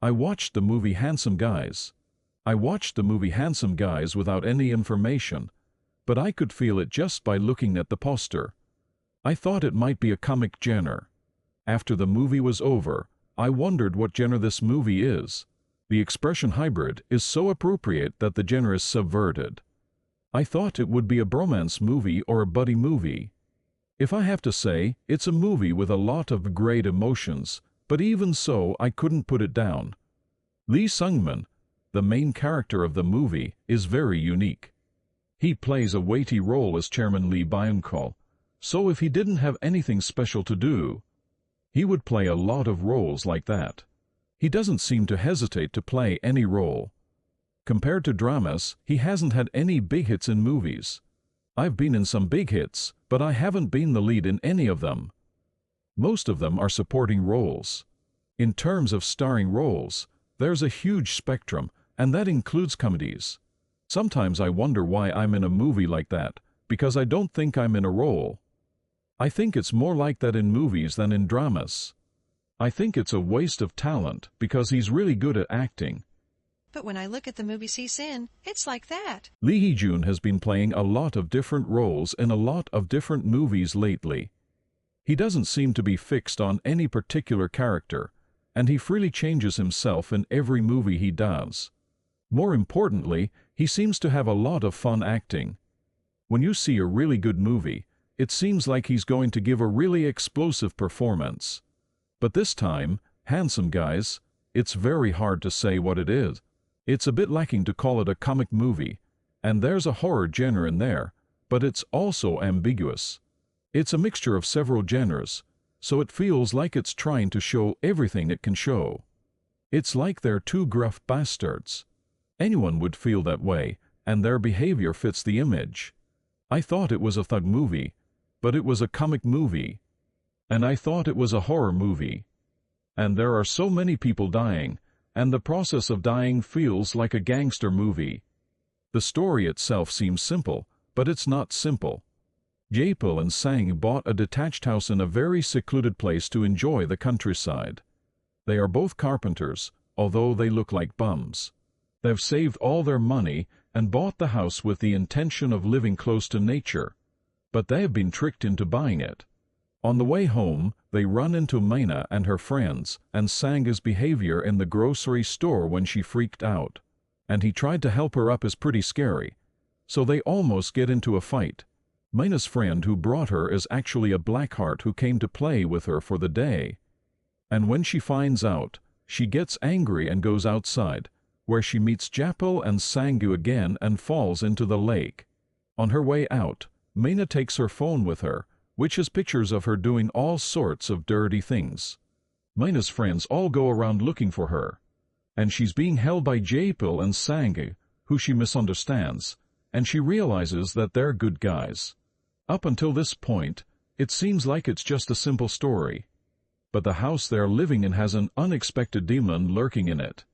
I watched the movie Handsome Guys. I watched the movie Handsome Guys without any information, but I could feel it just by looking at the poster. I thought it might be a comic genre. After the movie was over, I wondered what genre this movie is. The expression hybrid is so appropriate that the genre is subverted. I thought it would be a bromance movie or a buddy movie. If I have to say, it's a movie with a lot of great emotions, but even so I couldn't put it down. Lee Sung-man, the main character of the movie, is very unique. He plays a weighty role as Chairman Lee Byung-chul, so if he didn't have anything special to do, he would play a lot of roles like that. He doesn't seem to hesitate to play any role. Compared to dramas, he hasn't had any big hits in movies. I've been in some big hits, but I haven't been the lead in any of them. Most of them are supporting roles. In terms of starring roles, there's a huge spectrum, and that includes comedies. Sometimes I wonder why I'm in a movie like that, because I don't think I'm in a role. I think it's more like that in movies than in dramas. I think it's a waste of talent because he's really good at acting. But when I look at the movies he's in, it's like that. Lee Hee-jun has been playing a lot of different roles in a lot of different movies lately. He doesn't seem to be fixed on any particular character, and he freely changes himself in every movie he does. More importantly, he seems to have a lot of fun acting. When you see a really good movie, it seems like he's going to give a really explosive performance. But this time, Handsome Guys, it's very hard to say what it is. It's a bit lacking to call it a comic movie, and there's a horror genre in there, but it's also ambiguous. It's a mixture of several genres, so it feels like it's trying to show everything it can show. It's like they're two gruff bastards. Anyone would feel that way, and their behavior fits the image. I thought it was a thug movie, but it was a comic movie. And I thought it was a horror movie. And there are so many people dying, and the process of dying feels like a gangster movie. The story itself seems simple, but it's not simple. Jae-pil and Sang bought a detached house in a very secluded place to enjoy the countryside. They are both carpenters, although they look like bums. They've saved all their money and bought the house with the intention of living close to nature. But they have been tricked into buying it. On the way home, they run into Maina and her friends, and Sang's behavior in the grocery store when she freaked out. And he tried to help her up is pretty scary. So they almost get into a fight. Maina's friend who brought her is actually a Blackheart who came to play with her for the day. And when she finds out, she gets angry and goes outside, where she meets Jae-pil and Sang-gu again and falls into the lake. On her way out, Maina takes her phone with her, which has pictures of her doing all sorts of dirty things. Maina's friends all go around looking for her, and she's being held by Jae-pil and Sang-gu, who she misunderstands, and she realizes that they're good guys. Up until this point, it seems like it's just a simple story. But the house they're living in has an unexpected demon lurking in it.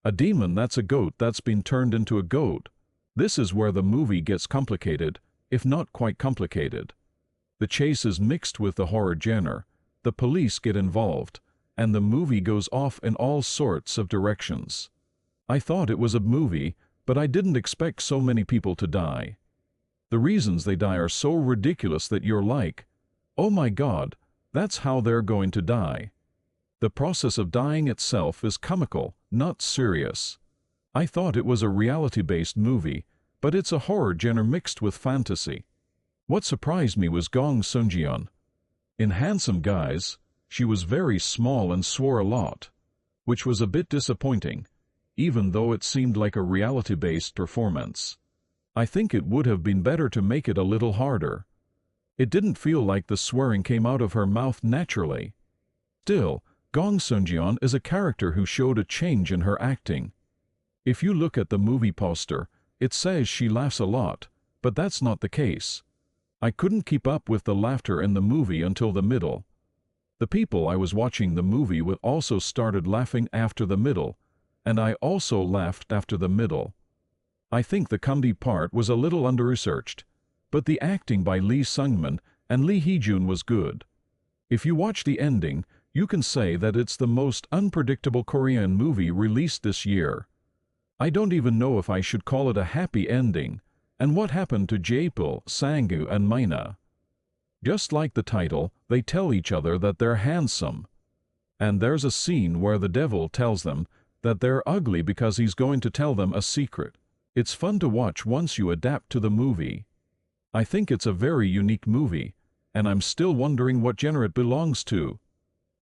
A demon that's a goat that's been turned into a goat. This is where the movie gets complicated, if not quite complicated. The chase is mixed with the horror genre, the police get involved, and the movie goes off in all sorts of directions. I thought it was a movie, but I didn't expect so many people to die. The reasons they die are so ridiculous that you're like, oh my God, that's how they're going to die. The process of dying itself is comical, not serious. I thought it was a reality-based movie, but it's a horror genre mixed with fantasy. What surprised me was Gong Seung-jeon. In Handsome Guys, she was very small and swore a lot, which was a bit disappointing, even though it seemed like a reality-based performance. I think it would have been better to make it a little harder. It didn't feel like the swearing came out of her mouth naturally. Still, Gong Seung-jeon is a character who showed a change in her acting. If you look at the movie poster, it says she laughs a lot, but that's not the case. I couldn't keep up with the laughter in the movie until the middle. The people I was watching the movie with also started laughing after the middle, and I also laughed after the middle. I think the comedy part was a little under-researched, but the acting by Lee Sung-man and Lee Hee-jun was good. If you watch the ending, you can say that it's the most unpredictable Korean movie released this year. I don't even know if I should call it a happy ending. And what happened to Jaepil, Sanggu and Mina? Just like the title, they tell each other that they're handsome. And there's a scene where the devil tells them that they're ugly because he's going to tell them a secret. It's fun to watch once you adapt to the movie. I think it's a very unique movie, and I'm still wondering what genre it belongs to.